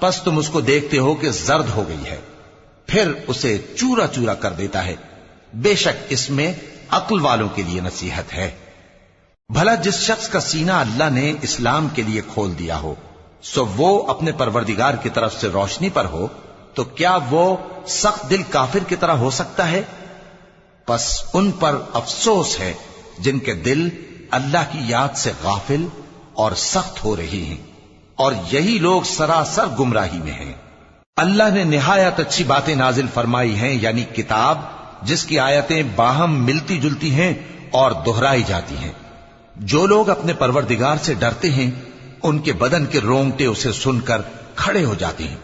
پس تم اس کو دیکھتے ہو کہ زرد ہو گئی ہے، پھر اسے چورا چورا کر دیتا ہے۔ بے شک اس میں عقل والوں کے لیے نصیحت ہے۔ بھلا جس شخص کا سینہ اللہ نے اسلام کے لیے کھول دیا ہو، سو وہ اپنے پروردگار کی طرف سے روشنی پر ہو، تو کیا وہ سخت دل کافر کی طرح ہو سکتا ہے؟ پس ان پر افسوس ہے جن کے دل اللہ کی یاد سے غافل اور سخت ہو رہی ہیں، اور یہی لوگ سراسر گمراہی میں ہیں۔ اللہ نے نہایت اچھی باتیں نازل فرمائی ہیں، یعنی کتاب جس کی آیتیں باہم ملتی جلتی ہیں اور دہرائی جاتی ہیں۔ جو لوگ اپنے پروردگار سے ڈرتے ہیں ان کے بدن کے رونگٹے اسے سن کر کھڑے ہو جاتے ہیں،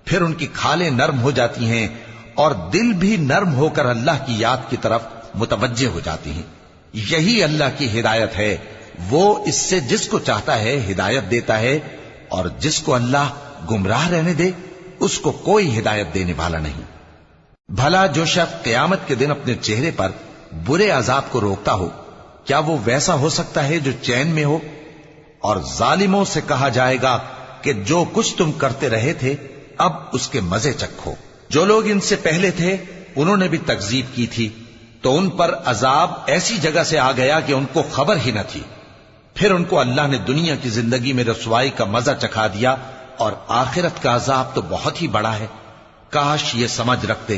پھر ان کی کھالیں نرم ہو جاتی ہیں اور دل بھی نرم ہو کر اللہ کی یاد کی طرف متوجہ ہو جاتی ہیں۔ یہی اللہ کی ہدایت ہے، وہ اس سے جس کو چاہتا ہے ہدایت دیتا ہے، اور جس کو اللہ گمراہ رہنے دے اس کو کوئی ہدایت دینے والا نہیں۔ بھلا جو شخص قیامت کے دن اپنے چہرے پر برے عذاب کو روکتا ہو، کیا وہ ویسا ہو سکتا ہے جو چین میں ہو؟ اور ظالموں سے کہا جائے گا کہ جو کچھ تم کرتے رہے تھے اب اس کے مزے چکھو۔ جو لوگ ان سے پہلے تھے انہوں نے بھی تکذیب کی تھی، تو ان پر عذاب ایسی جگہ سے آ گیا کہ ان کو خبر ہی نہ تھی۔ پھر ان کو اللہ نے دنیا کی زندگی میں رسوائی کا مزہ چکھا دیا، اور آخرت کا عذاب تو بہت ہی بڑا ہے۔ کاش یہ سمجھ رکھتے۔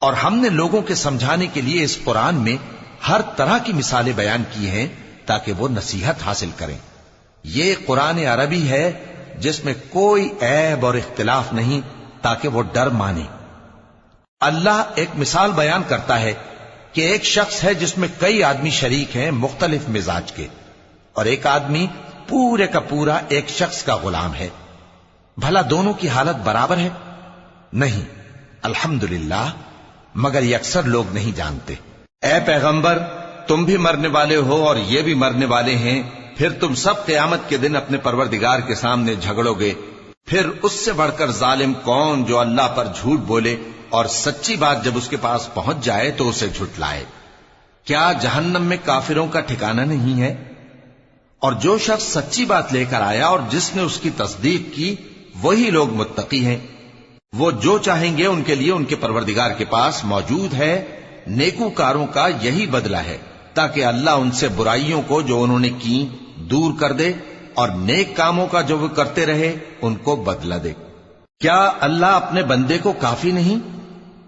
اور ہم نے لوگوں کے سمجھانے کے لیے اس قرآن میں ہر طرح کی مثالیں بیان کی ہیں تاکہ وہ نصیحت حاصل کریں۔ یہ قرآن عربی ہے جس میں کوئی عیب اور اختلاف نہیں، تاکہ وہ ڈر مانے۔ اللہ ایک مثال بیان کرتا ہے کہ ایک شخص ہے جس میں کئی آدمی شریک ہیں مختلف مزاج کے، اور ایک آدمی پورے کا پورا ایک شخص کا غلام ہے۔ بھلا دونوں کی حالت برابر ہے؟ نہیں، الحمدللہ، مگر یہ اکثر لوگ نہیں جانتے۔ اے پیغمبر، تم بھی مرنے والے ہو اور یہ بھی مرنے والے ہیں، پھر تم سب قیامت کے دن اپنے پروردگار کے سامنے جھگڑو گے۔ پھر اس سے بڑھ کر ظالم کون جو اللہ پر جھوٹ بولے اور سچی بات جب اس کے پاس پہنچ جائے تو اسے جھٹلائے۔ کیا جہنم میں کافروں کا ٹھکانہ نہیں ہے؟ اور جو شخص سچی بات لے کر آیا اور جس نے اس کی تصدیق کی وہی لوگ متقی ہیں۔ وہ جو چاہیں گے ان کے لیے ان کے پروردگار کے پاس موجود ہے۔ نیکوکاروں کا یہی بدلہ ہے، تاکہ اللہ ان سے برائیوں کو جو انہوں نے کی دور کر دے، اور نیک کاموں کا جو وہ کرتے رہے ان کو بدلہ دے۔ کیا اللہ اپنے بندے کو کافی نہیں؟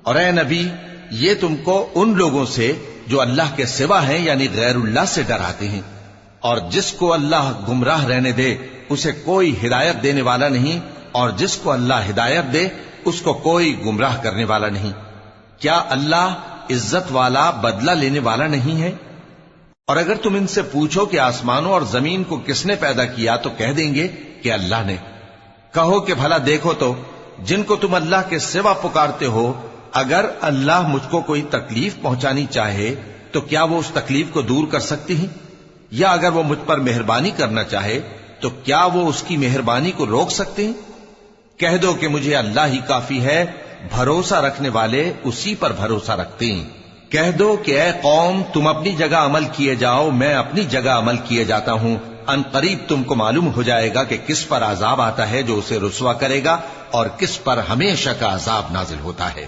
اور اے نبی، یہ تم کو ان لوگوں سے جو اللہ کے سوا ہیں یعنی غیر اللہ سے ڈراتے ہیں، اور جس کو اللہ گمراہ رہنے دے اسے کوئی ہدایت دینے والا نہیں، اور جس کو اللہ ہدایت دے اس کو کوئی گمراہ کرنے والا نہیں۔ کیا اللہ عزت والا بدلہ لینے والا نہیں ہے؟ اور اگر تم ان سے پوچھو کہ آسمانوں اور زمین کو کس نے پیدا کیا تو کہہ دیں گے کہ اللہ نے۔ کہو کہ بھلا دیکھو تو جن کو تم اللہ کے سوا پکارتے ہو، اگر اللہ مجھ کو کوئی تکلیف پہنچانی چاہے تو کیا وہ اس تکلیف کو دور کر سکتی ہیں؟ یا اگر وہ مجھ پر مہربانی کرنا چاہے تو کیا وہ اس کی مہربانی کو روک سکتے ہیں؟ کہہ دو کہ مجھے اللہ ہی کافی ہے، بھروسہ رکھنے والے اسی پر بھروسہ رکھتے ہیں۔ کہہ دو کہ اے قوم، تم اپنی جگہ عمل کیے جاؤ، میں اپنی جگہ عمل کیے جاتا ہوں۔ ان قریب تم کو معلوم ہو جائے گا کہ کس پر عذاب آتا ہے جو اسے رسوا کرے گا، اور کس پر ہمیشہ کا عذاب نازل ہوتا ہے۔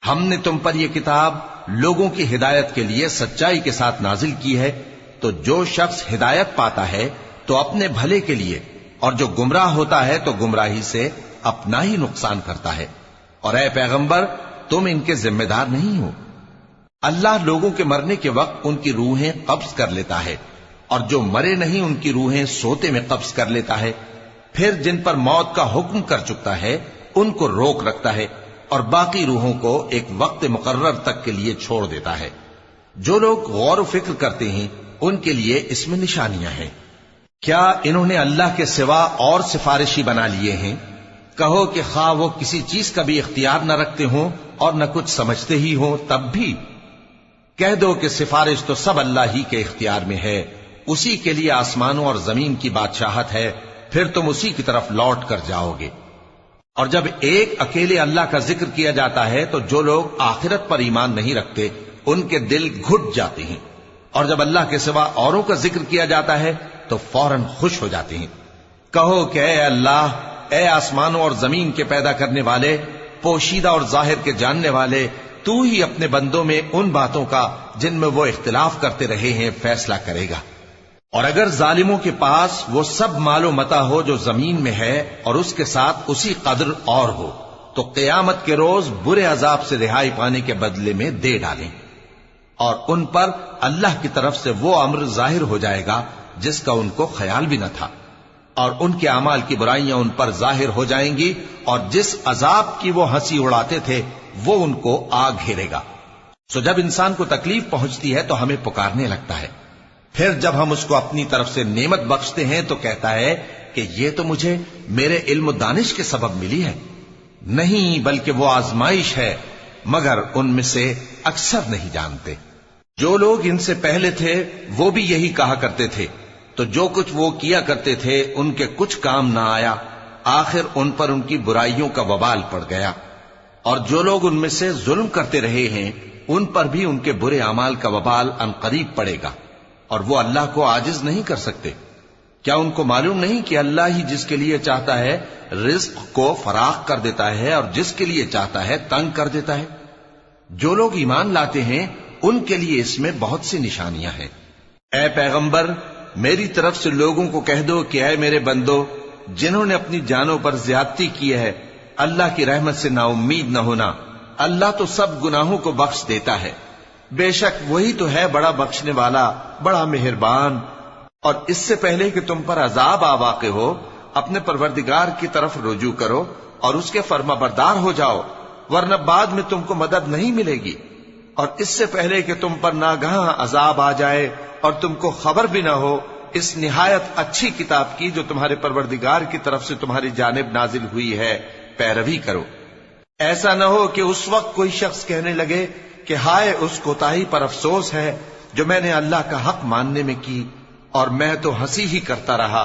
ہم نے تم پر یہ کتاب لوگوں کی ہدایت کے لیے سچائی کے ساتھ نازل کی ہے، تو جو شخص ہدایت پاتا ہے تو اپنے بھلے کے لیے، اور جو گمراہ ہوتا ہے تو گمراہی سے اپنا ہی نقصان کرتا ہے۔ اور اے پیغمبر، تم ان کے ذمہ دار نہیں ہو۔ اللہ لوگوں کے مرنے کے وقت ان کی روحیں قبض کر لیتا ہے، اور جو مرے نہیں ان کی روحیں سوتے میں قبض کر لیتا ہے۔ پھر جن پر موت کا حکم کر چکتا ہے ان کو روک رکھتا ہے، اور باقی روحوں کو ایک وقت مقرر تک کے لیے چھوڑ دیتا ہے۔ جو لوگ غور و فکر کرتے ہیں ان کے لیے اس میں نشانیاں ہیں۔ کیا انہوں نے اللہ کے سوا اور سفارشی بنا لیے ہیں؟ کہو کہ خواہ وہ کسی چیز کا بھی اختیار نہ رکھتے ہوں اور نہ کچھ سمجھتے ہی ہوں تب بھی کہہ دو کہ سفارش تو سب اللہ ہی کے اختیار میں ہے، اسی کے لیے آسمانوں اور زمین کی بادشاہت ہے، پھر تم اسی کی طرف لوٹ کر جاؤ گے۔ اور جب ایک اکیلے اللہ کا ذکر کیا جاتا ہے تو جو لوگ آخرت پر ایمان نہیں رکھتے ان کے دل گھٹ جاتے ہیں، اور جب اللہ کے سوا اوروں کا ذکر کیا جاتا ہے تو فوراً خوش ہو جاتے ہیں۔ کہو کہ اے اللہ، اے آسمانوں اور زمین کے پیدا کرنے والے، پوشیدہ اور ظاہر کے جاننے والے، تو ہی اپنے بندوں میں ان باتوں کا جن میں وہ اختلاف کرتے رہے ہیں فیصلہ کرے گا۔ اور اگر ظالموں کے پاس وہ سب مال و متاع ہو جو زمین میں ہے اور اس کے ساتھ اسی قدر اور ہو، تو قیامت کے روز برے عذاب سے رہائی پانے کے بدلے میں دے ڈالیں، اور ان پر اللہ کی طرف سے وہ امر ظاہر ہو جائے گا جس کا ان کو خیال بھی نہ تھا، اور ان کے اعمال کی برائیاں ان پر ظاہر ہو جائیں گی، اور جس عذاب کی وہ ہنسی اڑاتے تھے وہ ان کو آ گھیرے گا۔ سو جب انسان کو تکلیف پہنچتی ہے تو ہمیں پکارنے لگتا ہے، پھر جب ہم اس کو اپنی طرف سے نعمت بخشتے ہیں تو کہتا ہے کہ یہ تو مجھے میرے علم و دانش کے سبب ملی ہے۔ نہیں، بلکہ وہ آزمائش ہے، مگر ان میں سے اکثر نہیں جانتے۔ جو لوگ ان سے پہلے تھے وہ بھی یہی کہا کرتے تھے، تو جو کچھ وہ کیا کرتے تھے ان کے کچھ کام نہ آیا، آخر ان پر ان کی برائیوں کا وبال پڑ گیا۔ اور جو لوگ ان میں سے ظلم کرتے رہے ہیں ان پر بھی ان کے برے اعمال کا وبال عنقریب پڑے گا، اور وہ اللہ کو عاجز نہیں کر سکتے۔ کیا ان کو معلوم نہیں کہ اللہ ہی جس کے لیے چاہتا ہے رزق کو فراخ کر دیتا ہے اور جس کے لیے چاہتا ہے تنگ کر دیتا ہے؟ جو لوگ ایمان لاتے ہیں ان کے لیے اس میں بہت سی نشانیاں ہیں۔ اے پیغمبر، میری طرف سے لوگوں کو کہہ دو کہ اے میرے بندو، جنہوں نے اپنی جانوں پر زیادتی کی ہے، اللہ کی رحمت سے نا امید نہ ہونا۔ اللہ تو سب گناہوں کو بخش دیتا ہے، بے شک وہی تو ہے بڑا بخشنے والا، بڑا مہربان۔ اور اس سے پہلے کہ تم پر عذاب آ واقع ہو، اپنے پروردگار کی طرف رجوع کرو اور اس کے فرما بردار ہو جاؤ، ورنہ بعد میں تم کو مدد نہیں ملے گی۔ اور اس سے پہلے کہ تم پر ناگہاں عذاب آ جائے اور تم کو خبر بھی نہ ہو، اس نہایت اچھی کتاب کی جو تمہارے پروردگار کی طرف سے تمہاری جانب نازل ہوئی ہے پیروی کرو۔ ایسا نہ ہو کہ اس وقت کوئی شخص کہنے لگے کہ ہائے اس کوتاہی پر افسوس ہے جو میں نے اللہ کا حق ماننے میں کی، اور میں تو ہنسی ہی کرتا رہا،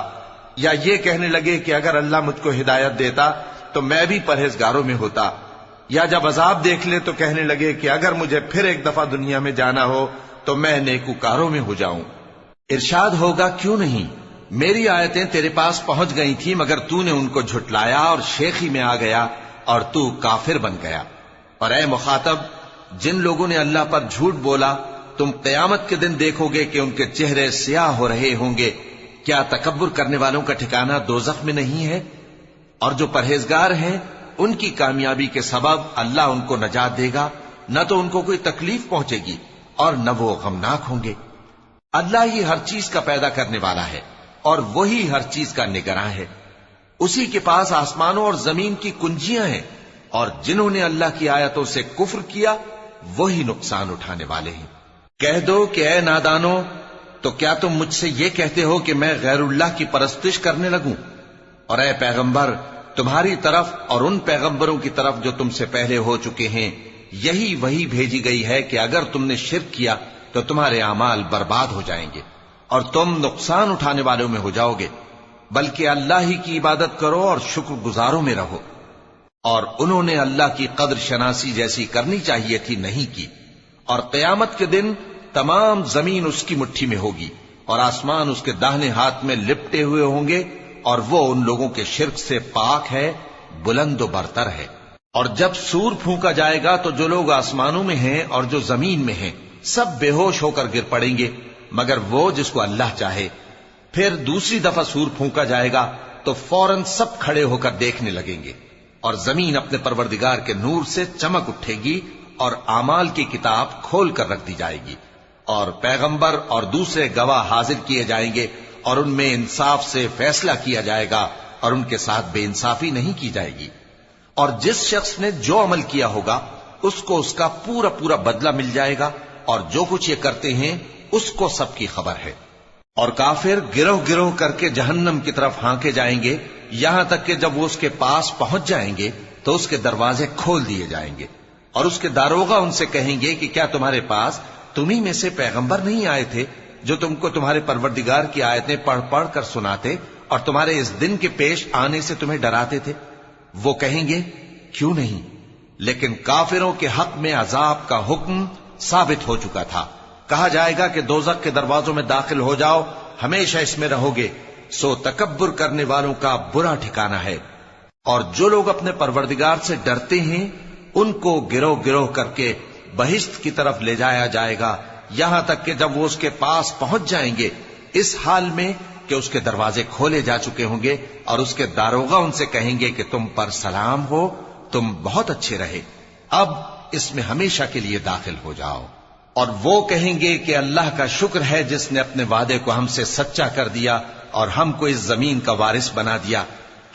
یا یہ کہنے لگے کہ اگر اللہ مجھ کو ہدایت دیتا تو میں بھی پرہیزگاروں میں ہوتا، یا جب عذاب دیکھ لے تو کہنے لگے کہ اگر مجھے پھر ایک دفعہ دنیا میں جانا ہو تو میں نیکوکاروں میں ہو جاؤں۔ ارشاد ہوگا کیوں نہیں، میری آیتیں تیرے پاس پہنچ گئی تھی مگر تو نے ان کو جھٹلایا اور شیخی میں آ گیا اور تو کافر بن گیا۔ اور اے مخاطب، جن لوگوں نے اللہ پر جھوٹ بولا تم قیامت کے دن دیکھو گے کہ ان کے چہرے سیاہ ہو رہے ہوں گے۔ کیا تکبر کرنے والوں کا ٹھکانہ دوزخ میں نہیں ہے؟ اور جو پرہیزگار ہیں ان کی کامیابی کے سبب اللہ ان کو نجات دے گا، نہ تو ان کو کوئی تکلیف پہنچے گی اور نہ وہ غمناک ہوں گے۔ اللہ ہی ہر چیز کا پیدا کرنے والا ہے اور وہی ہر چیز کا نگراں ہے۔ اسی کے پاس آسمانوں اور زمین کی کنجیاں ہیں، اور جنہوں نے اللہ کی آیتوں سے کفر کیا وہی نقصان اٹھانے والے ہیں۔ کہہ دو کہ اے نادانو، تو کیا تم مجھ سے یہ کہتے ہو کہ میں غیر اللہ کی پرستش کرنے لگوں؟ اور اے پیغمبر، تمہاری طرف اور ان پیغمبروں کی طرف جو تم سے پہلے ہو چکے ہیں یہی وہی بھیجی گئی ہے کہ اگر تم نے شرک کیا تو تمہارے اعمال برباد ہو جائیں گے اور تم نقصان اٹھانے والوں میں ہو جاؤ گے، بلکہ اللہ ہی کی عبادت کرو اور شکر گزاروں میں رہو۔ اور انہوں نے اللہ کی قدر شناسی جیسی کرنی چاہیے تھی نہیں کی۔ اور قیامت کے دن تمام زمین اس کی مٹھی میں ہوگی اور آسمان اس کے داہنے ہاتھ میں لپٹے ہوئے ہوں گے، اور وہ ان لوگوں کے شرک سے پاک ہے، بلند و برتر ہے۔ اور جب سور پھونکا جائے گا تو جو لوگ آسمانوں میں ہیں اور جو زمین میں ہیں سب بے ہوش ہو کر گر پڑیں گے مگر وہ جس کو اللہ چاہے۔ پھر دوسری دفعہ سور پھونکا جائے گا تو فوراً سب کھڑے ہو کر دیکھنے لگیں گے، اور زمین اپنے پروردگار کے نور سے چمک اٹھے گی اور اعمال کی کتاب کھول کر رکھ دی جائے گی، اور پیغمبر اور دوسرے گواہ حاضر کیے جائیں گے، اور ان میں انصاف سے فیصلہ کیا جائے گا اور ان کے ساتھ بے انصافی نہیں کی جائے گی۔ اور جس شخص نے جو عمل کیا ہوگا اس کو اس کا پورا پورا بدلہ مل جائے گا، اور جو کچھ یہ کرتے ہیں اس کو سب کی خبر ہے۔ اور کافر گروہ گروہ کر کے جہنم کی طرف ہانکے جائیں گے، یہاں تک کہ جب وہ اس کے پاس پہنچ جائیں گے تو اس کے دروازے کھول دیے جائیں گے، اور اس کے داروغہ ان سے کہیں گے کہ کیا تمہارے پاس تمہیں میں سے پیغمبر نہیں آئے تھے جو تم کو تمہارے پروردگار کی آیتیں پڑھ پڑھ کر سناتے اور تمہارے اس دن کے پیش آنے سے تمہیں ڈراتے تھے؟ وہ کہیں گے کیوں نہیں، لیکن کافروں کے حق میں عذاب کا حکم ثابت ہو چکا تھا۔ کہا جائے گا کہ دوزخ کے دروازوں میں داخل ہو جاؤ، ہمیشہ اس میں رہو گے، سو تکبر کرنے والوں کا برا ٹھکانہ ہے۔ اور جو لوگ اپنے پروردگار سے ڈرتے ہیں ان کو گروہ گروہ کر کے بہشت کی طرف لے جایا جائے گا، یہاں تک کہ جب وہ اس کے پاس پہنچ جائیں گے اس حال میں کہ اس کے دروازے کھولے جا چکے ہوں گے اور اس کے داروغہ ان سے کہیں گے کہ تم پر سلام ہو، تم بہت اچھے رہے، اب اس میں ہمیشہ کے لیے داخل ہو جاؤ۔ اور وہ کہیں گے کہ اللہ کا شکر ہے جس نے اپنے وعدے کو ہم سے سچا کر دیا اور ہم کو اس زمین کا وارث بنا دیا،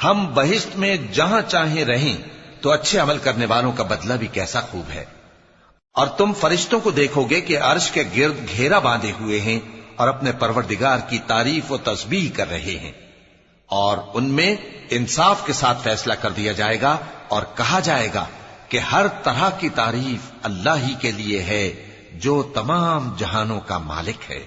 ہم بہشت میں جہاں چاہیں رہیں، تو اچھے عمل کرنے والوں کا بدلہ بھی کیسا خوب ہے۔ اور تم فرشتوں کو دیکھو گے کہ عرش کے گرد گھیرا باندھے ہوئے ہیں اور اپنے پروردگار کی تعریف و تسبیح کر رہے ہیں، اور ان میں انصاف کے ساتھ فیصلہ کر دیا جائے گا اور کہا جائے گا کہ ہر طرح کی تعریف اللہ ہی کے لیے ہے جو تمام جہانوں کا مالک ہے۔